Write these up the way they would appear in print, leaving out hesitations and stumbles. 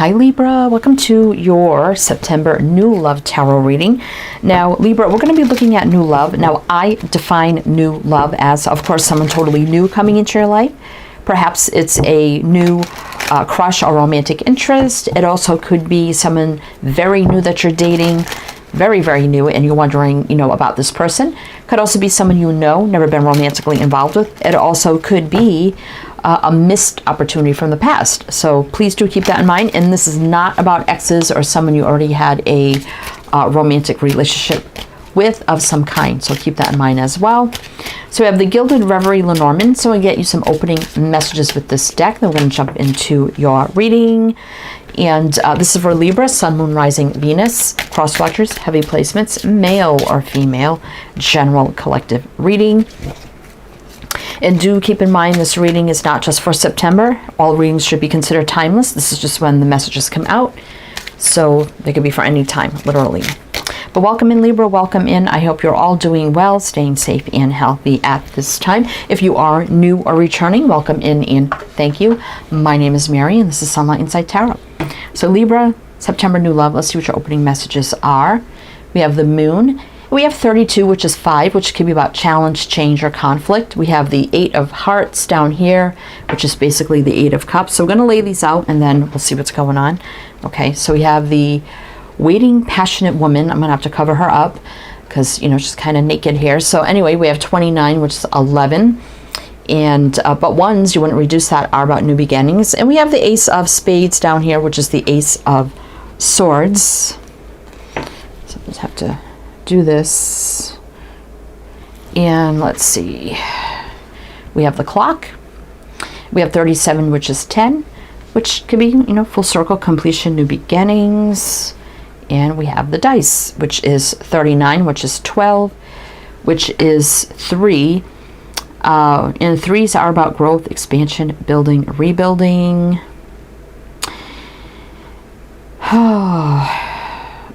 Hi Libra, welcome to your September New Love Tarot reading. Now Libra, we're going to be looking at new love. Now I define new love as, of course, someone totally new coming into your life. Perhaps it's a new crush or romantic interest. It also could be someone very new that you're dating, very, very new, and you're wondering, about this person. Could also be someone you know, never been romantically involved with. It also could be a missed opportunity from the past. So please do keep that in mind. And this is not about exes or someone you already had a romantic relationship with of some kind. So keep that in mind as well. So we have the Gilded Reverie Lenormand. So I get you some opening messages with this deck. Then we're going to jump into your reading. And this is for Libra, Sun, Moon, Rising, Venus, crosswatchers, heavy placements, male or female, general collective reading. And do keep in mind this reading is not just for September. All readings should be considered timeless. This is just when the messages come out. So they could be for any time, literally. But welcome in, Libra. Welcome in. I hope you're all doing well, staying safe and healthy at this time. If you are new or returning, welcome in and thank you. My name is Mary and this is Sunlight Inside Tarot. So Libra, September new love. Let's see what your opening messages are. We have the Moon. We have 32, which is 5, which could be about challenge, change, or conflict. We have the 8 of Hearts down here, which is basically the 8 of Cups. So we're going to lay these out and then we'll see what's going on. Okay, so we have the Waiting Passionate Woman. I'm going to have to cover her up because, she's kind of naked here. So anyway, we have 29, which is 11. And but ones, you wouldn't reduce that, are about new beginnings. And we have the Ace of Spades down here, which is the Ace of Swords. So I just have to do this. And let's see. We have the Clock. We have 37, which is 10, which could be, full circle, completion, new beginnings. And we have the Dice, which is 39, which is 12, which is 3. And threes are about growth, expansion, building, rebuilding.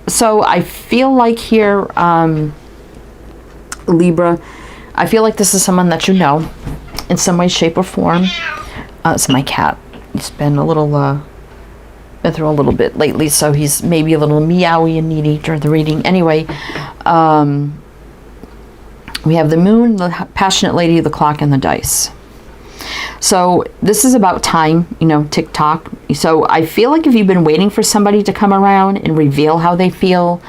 So I feel like here, Libra, I feel like this is someone that you know in some way, shape, or form. It's my cat. He's been been through a little bit lately, so he's maybe a little meowy and needy during the reading. Anyway, we have the Moon, the Passionate Lady, the Clock, and the Dice. So this is about time, tick-tock. So I feel like if you've been waiting for somebody to come around and reveal how they feel,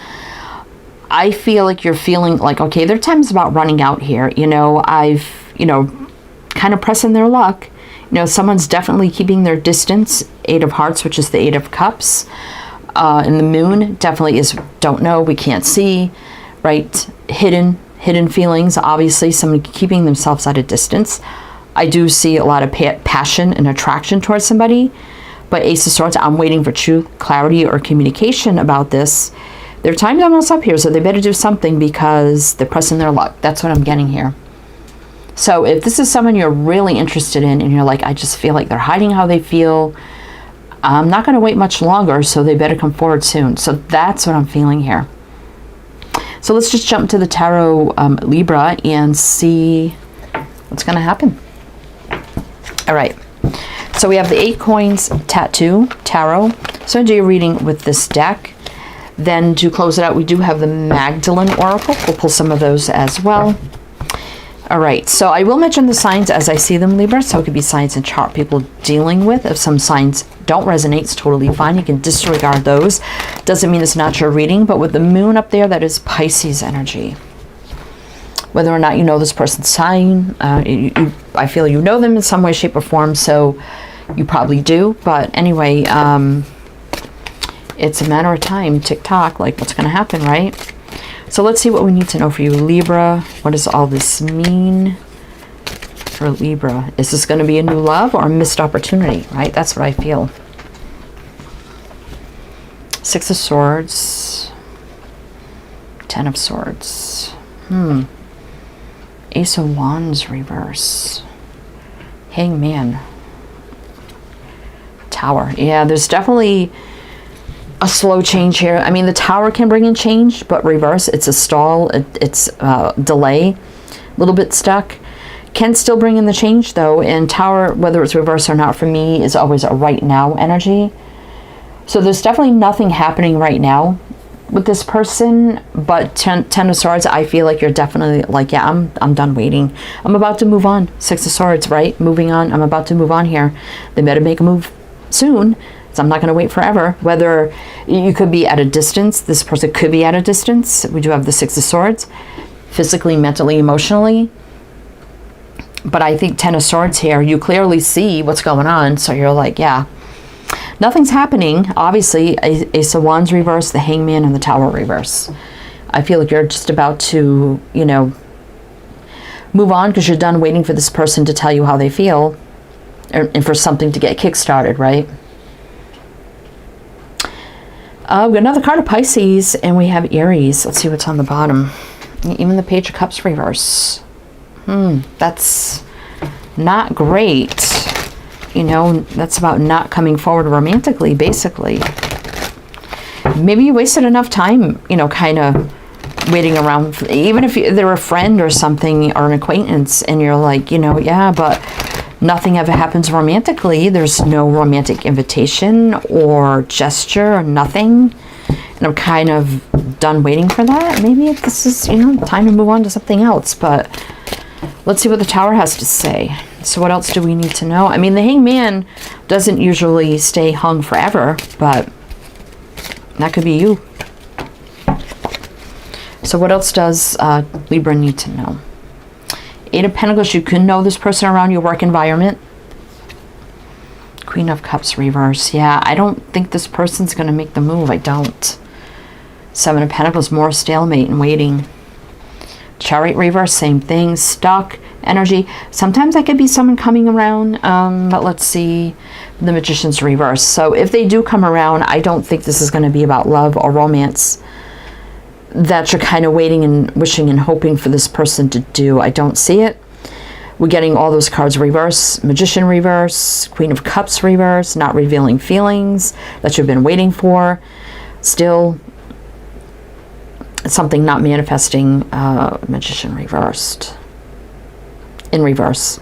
I feel like you're feeling like, okay, their time's about running out here. I've, kind of pressing their luck. Someone's definitely keeping their distance. 8 of Hearts, which is the 8 of Cups. And the Moon definitely is don't know, we can't see, right? Hidden feelings, obviously, someone keeping themselves at a distance. I do see a lot of passion and attraction towards somebody, but Ace of Swords, I'm waiting for truth, clarity, or communication about this. Their time's almost up here, so they better do something because they're pressing their luck. That's what I'm getting here. So if this is someone you're really interested in and you're like, I just feel like they're hiding how they feel, I'm not going to wait much longer, so they better come forward soon. So that's what I'm feeling here. So let's just jump to the tarot, Libra, and see what's going to happen. All right. So we have the 8 Coins Tattoo Tarot. So I do your reading with this deck. Then to close it out, we do have the Magdalene Oracle. We'll pull some of those as well. All right. So I will mention the signs as I see them, Libra. So it could be signs and chart people dealing with. If some signs don't resonate, it's totally fine. You can disregard those. Doesn't mean it's not your reading, but with the Moon up there, that is Pisces energy. Whether or not you know this person's sign, I feel you know them in some way, shape, or form, so you probably do. But anyway, it's a matter of time, tick-tock, like what's going to happen, right? So let's see what we need to know for you, Libra. What does all this mean for Libra? Is this going to be a new love or a missed opportunity, right? That's what I feel. 6 of Swords. 10 of Swords. Ace of Wands reverse. Hangman. Tower. Yeah, there's definitely a slow change here. I mean, the Tower can bring in change, but reverse, it's a stall. It's a delay. A little bit stuck. Can still bring in the change, though. And Tower, whether it's reverse or not, for me, is always a right now energy. So there's definitely nothing happening right now with this person, but ten of Swords, I feel like you're definitely like, yeah, I'm done waiting. I'm about to move on. Six of Swords, right? Moving on. I'm about to move on here. They better make a move soon. So I'm not going to wait forever. Whether you could be at a distance, this person could be at a distance. We do have the Six of Swords, physically, mentally, emotionally. But I think Ten of Swords here, you clearly see what's going on. So you're like, yeah, nothing's happening. Obviously, Ace of Wands reverse, the Hangman, and the Tower reverse. I feel like you're just about to, you know, move on because you're done waiting for this person to tell you how they feel and for something to get kick-started, right? We got another card of Pisces, and we have Aries. Let's see what's on the bottom. Even the Page of Cups reverse. That's not great. You know, that's about not coming forward romantically, basically. Maybe you wasted enough time, you know, kind of waiting around. Even if they're a friend or something, or an acquaintance, and you're like, you know, yeah, but nothing ever happens romantically. There's no romantic invitation or gesture or nothing. And I'm kind of done waiting for that. Maybe this is, you know, time to move on to something else. But let's see what the Tower has to say. So what else do we need to know? I mean, the Hangman doesn't usually stay hung forever, but that could be you. So what else does Libra need to know? Eight of Pentacles, you can know this person around your work environment. Queen of Cups reverse. Yeah, I don't think this person's going to make the move. I don't. Seven of Pentacles, more stalemate and waiting. Chariot reverse, same thing. Stuck energy. Sometimes that could be someone coming around, but let's see. The Magician's reverse. So if they do come around, I don't think this is going to be about love or romance that you're kind of waiting and wishing and hoping for this person to do. I don't see it. We're getting all those cards reverse. Magician reverse. Queen of Cups reverse. Not revealing feelings that you've been waiting for. Still something not manifesting. Magician reversed. In reverse.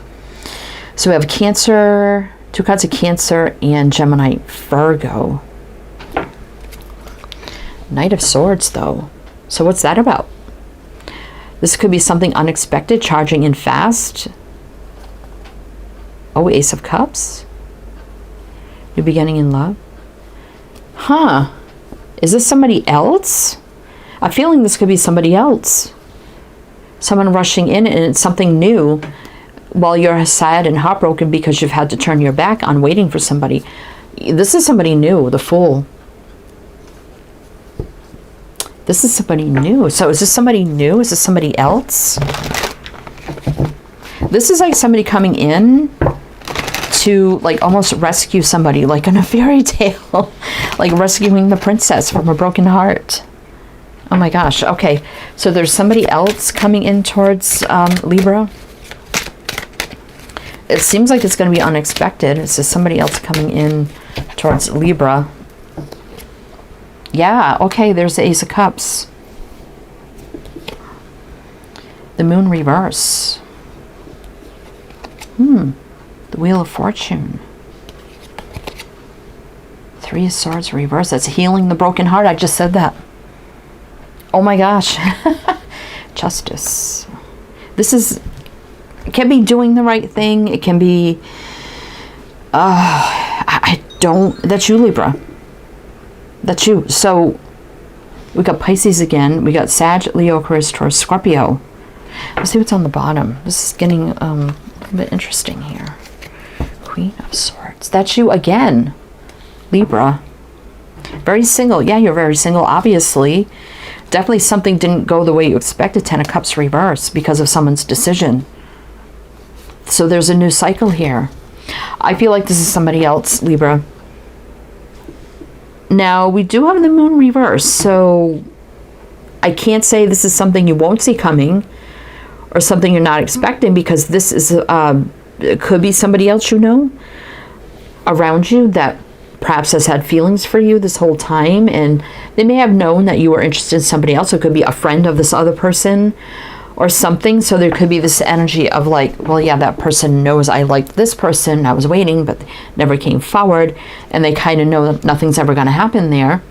So we have Cancer, two cards of Cancer, and Gemini, Virgo. Knight of Swords, though. So what's that about? This could be something unexpected, charging in fast. Oh, Ace of Cups. New beginning in love. Huh. Is this somebody else? I'm feeling this could be somebody else. Someone rushing in, and it's something new while you're sad and heartbroken because you've had to turn your back on waiting for somebody. This is somebody new, the Fool. This is somebody new. So is this somebody new? Is this somebody else? This is like somebody coming in to like almost rescue somebody, like in a fairy tale, like rescuing the princess from a broken heart. Oh my gosh. Okay. So there's somebody else coming in towards Libra. It seems like it's going to be unexpected. It's just somebody else coming in towards Libra. Yeah, okay, there's the Ace of Cups. The Moon reverse. The Wheel of Fortune. Three of Swords reverse. That's healing the broken heart. I just said that. Oh my gosh. Justice. This is, it can be doing the right thing. It can be, that's you, Libra. That's you. So we got Pisces again. We got Sag, Leo, Aquarius, Taurus, Scorpio. Let's see what's on the bottom. This is getting a little bit interesting here. Queen of Swords. That's you again, Libra. Very single. Yeah, you're very single, obviously. Definitely something didn't go the way you expected. Ten of Cups reverse because of someone's decision. So there's a new cycle here. I feel like this is somebody else, Libra. Now, we do have the Moon reverse, so I can't say this is something you won't see coming or something you're not expecting, because this is, it could be somebody else you know around you that perhaps has had feelings for you this whole time, and they may have known that you were interested in somebody else. It could be a friend of this other person, or something. So there could be this energy of like, well, yeah, that person knows I liked this person. I was waiting, but never came forward. And they kind of know that nothing's ever going to happen there.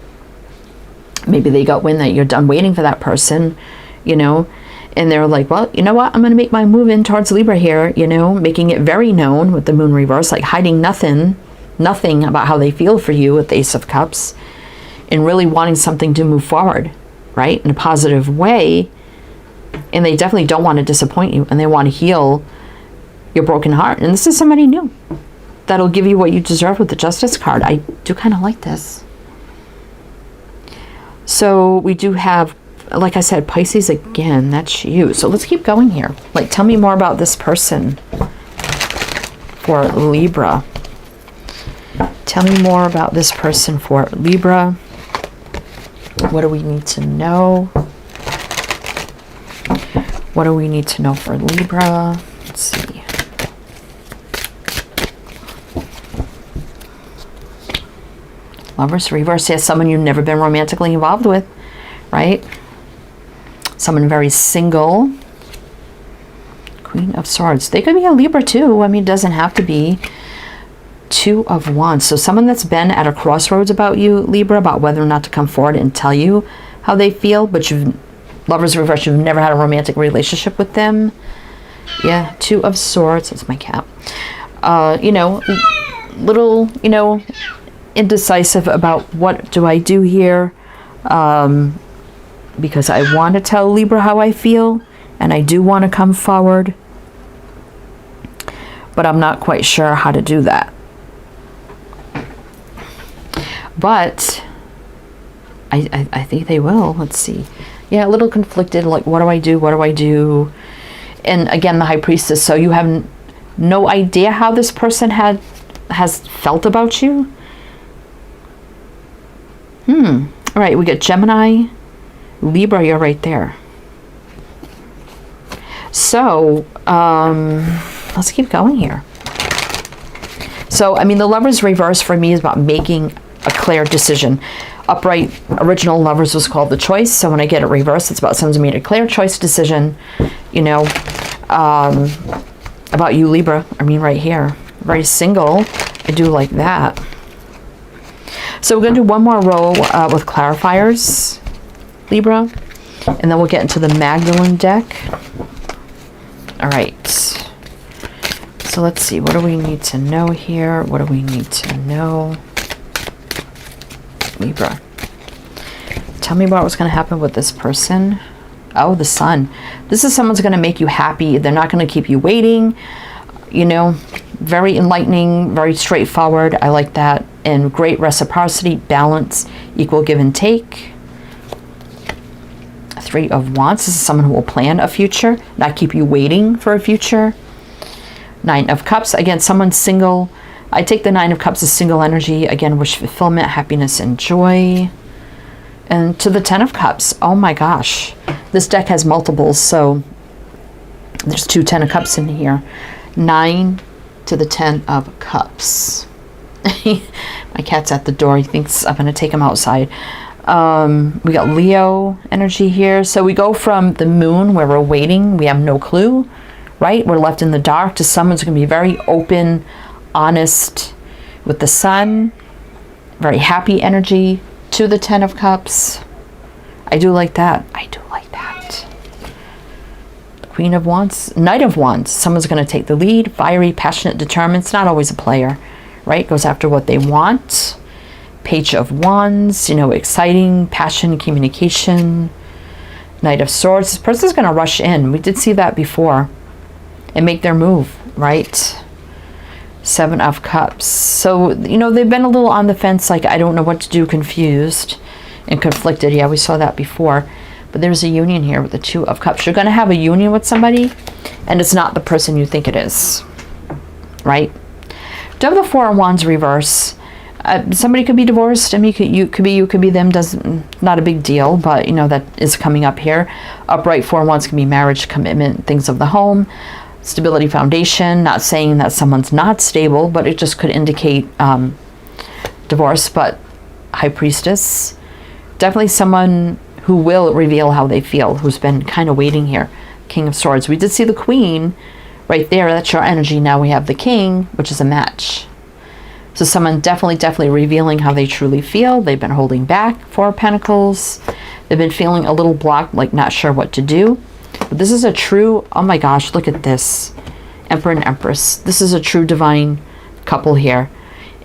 Maybe they got wind that you're done waiting for that person, you know, and they're like, well, you know what? I'm going to make my move in towards Libra here, you know, making it very known with the moon reverse, like hiding nothing about how they feel for you with the Ace of Cups, and really wanting something to move forward, right, in a positive way. And they definitely don't want to disappoint you, and they want to heal your broken heart. And this is somebody new that'll give you what you deserve with the Justice card. I do kind of like this. So we do have, like I said, Pisces again. That's you. So let's keep going here. Like, tell me more about this person for Libra. Tell me more about this person for Libra. What do we need to know? What do we need to know for Libra? Let's see. Lovers reverse. Yes, someone you've never been romantically involved with, right? Someone very single. Queen of Swords. They could be a Libra too. I mean, it doesn't have to be. Two of Wands. So someone that's been at a crossroads about you, Libra, about whether or not to come forward and tell you how they feel, but Lovers reverse, you've never had a romantic relationship with them. Yeah, Two of Swords. That's my cat. You know, little, you know, indecisive about what do I do here, because I want to tell Libra how I feel, and I do want to come forward, but I'm not quite sure how to do that. But I think they will. Let's see. Yeah, a little conflicted, like, what do I do? What do I do? And again, the High Priestess. So you have no idea how this person has felt about you. All right, we got Gemini, Libra, you're right there. So, let's keep going here. So, I mean, the Lovers reverse for me is about making a clear decision. Upright, original Lovers was called the choice. So when I get it reversed, it's about someone's made a clear choice decision, you know, about you, Libra. I mean, right here, very single. I do like that. So we're going to do one more row with clarifiers, Libra, and then we'll get into the Magdalene deck. All right. So let's see. What do we need to know here? What do we need to know? Libra. Tell me about what's going to happen with this person. Oh, the Sun. This is someone's going to make you happy. They're not going to keep you waiting. You know, very enlightening, very straightforward. I like that. And great reciprocity, balance, equal give and take. Three of Wands. This is someone who will plan a future, not keep you waiting for a future. Nine of Cups. Again, someone single. I take the Nine of Cups as single energy. Again, wish fulfillment, happiness, and joy. And to the Ten of Cups. Oh my gosh. This deck has multiples, so there's two 10 of Cups in here. 9 to the 10 of Cups. My cat's at the door. He thinks I'm going to take him outside. We got Leo energy here. So we go from the moon where we're waiting. We have no clue, right? We're left in the dark to someone's going to be very open, honest with the Sun. Very happy energy to the 10 of Cups. I do like that. I do like that. Queen of Wands, Knight of Wands. Someone's going to take the lead. Fiery, passionate, determined. It's not always a player, right? Goes after what they want. Page of Wands, you know, exciting, passion, communication. Knight of Swords. This person's going to rush in. We did see that before. And make their move, right? 7 of Cups. So, you know, they've been a little on the fence, like, I don't know what to do, confused and conflicted. Yeah, we saw that before. But there's a union here with the 2 of Cups. You're going to have a union with somebody, and it's not the person you think it is, right? Do have the 4 of Wands reverse. Somebody could be divorced. I mean, you could be them. Not a big deal, but, you know, that is coming up here. Upright 4 of Wands can be marriage, commitment, things of the home. Stability, foundation. Not saying that someone's not stable, but it just could indicate divorce. But High Priestess, definitely someone who will reveal how they feel, who's been kind of waiting here. King of Swords. We did see the Queen right there. That's your energy. Now we have the King, which is a match. So someone definitely revealing how they truly feel. They've been holding back. Four of Pentacles. They've been feeling a little blocked, like not sure what to do. But this is a true, oh my gosh, look at this. Emperor and Empress. This is a true divine couple here.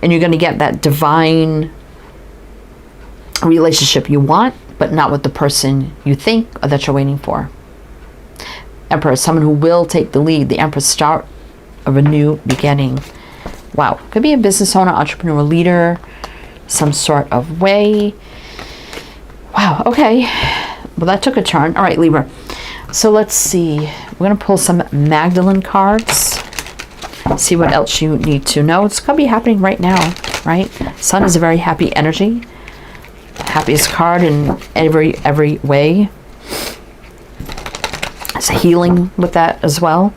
And you're going to get that divine relationship you want, but not with the person you think or that you're waiting for. Emperor, someone who will take the lead. The Empress, start of a new beginning. Wow. Could be a business owner, entrepreneur, leader, some sort of way. Wow. Okay. Well, that took a turn. All right, Libra. So let's see. We're going to pull some Magdalene cards. See what else you need to know. It's going to be happening right now, right? Sun is a very happy energy. Happiest card in every way. It's healing with that as well.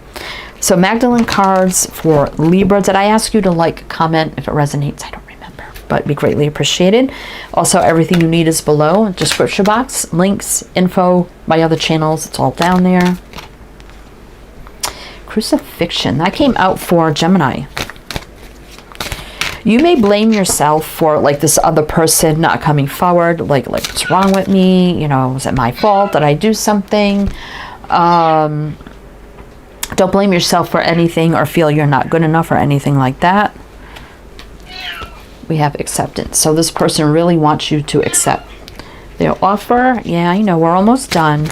So Magdalene cards for Libra. Did I ask you to like, comment if it resonates? I don't remember, but it'd be greatly appreciated. Also, everything you need is below. Description box, links, info, my other channels. It's all down there. Crucifixion. That came out for Gemini. You may blame yourself for like this other person not coming forward. Like what's wrong with me? You know, is it my fault? Did I do something? Don't blame yourself for anything or feel you're not good enough or anything like that. We have acceptance. So this person really wants you to accept their offer. Yeah, I know, we're almost done.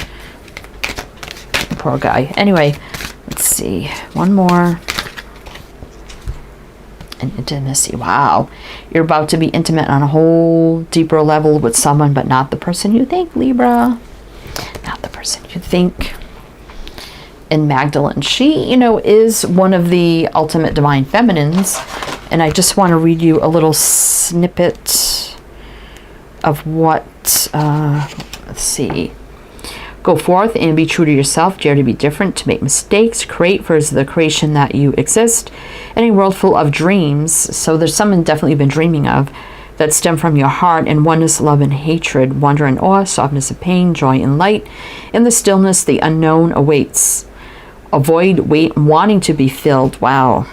Poor guy. Anyway, let's see. One more. And intimacy. Wow. You're about to be intimate on a whole deeper level with someone, but not the person you think, Libra. Not the person you think. And Magdalene, she, you know, is one of the ultimate divine feminines. And I just want to read you a little snippet of what, let's see. Go forth and be true to yourself. Dare to be different, to make mistakes. Create for the creation that you exist in a world full of dreams. So there's someone definitely been dreaming of that stem from your heart, and oneness, love, and hatred, wonder and awe, softness and pain, joy and light. In the stillness, the unknown awaits. Avoid wanting to be filled. Wow.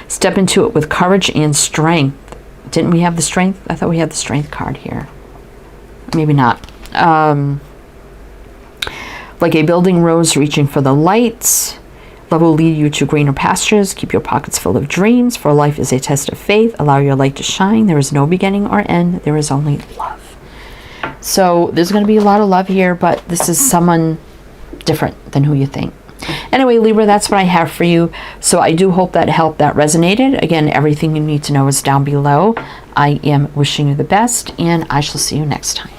Step into it with courage and strength. Didn't we have the strength? I thought we had the strength card here. Maybe not. Like a building rose reaching for the light. Love will lead you to greener pastures. Keep your pockets full of dreams, for life is a test of faith. Allow your light to shine. There is no beginning or end. There is only love. So there's going to be a lot of love here, but this is someone different than who you think. Anyway, Libra, that's what I have for you. So I do hope that helped, that resonated. Again, everything you need to know is down below. I am wishing you the best, and I shall see you next time.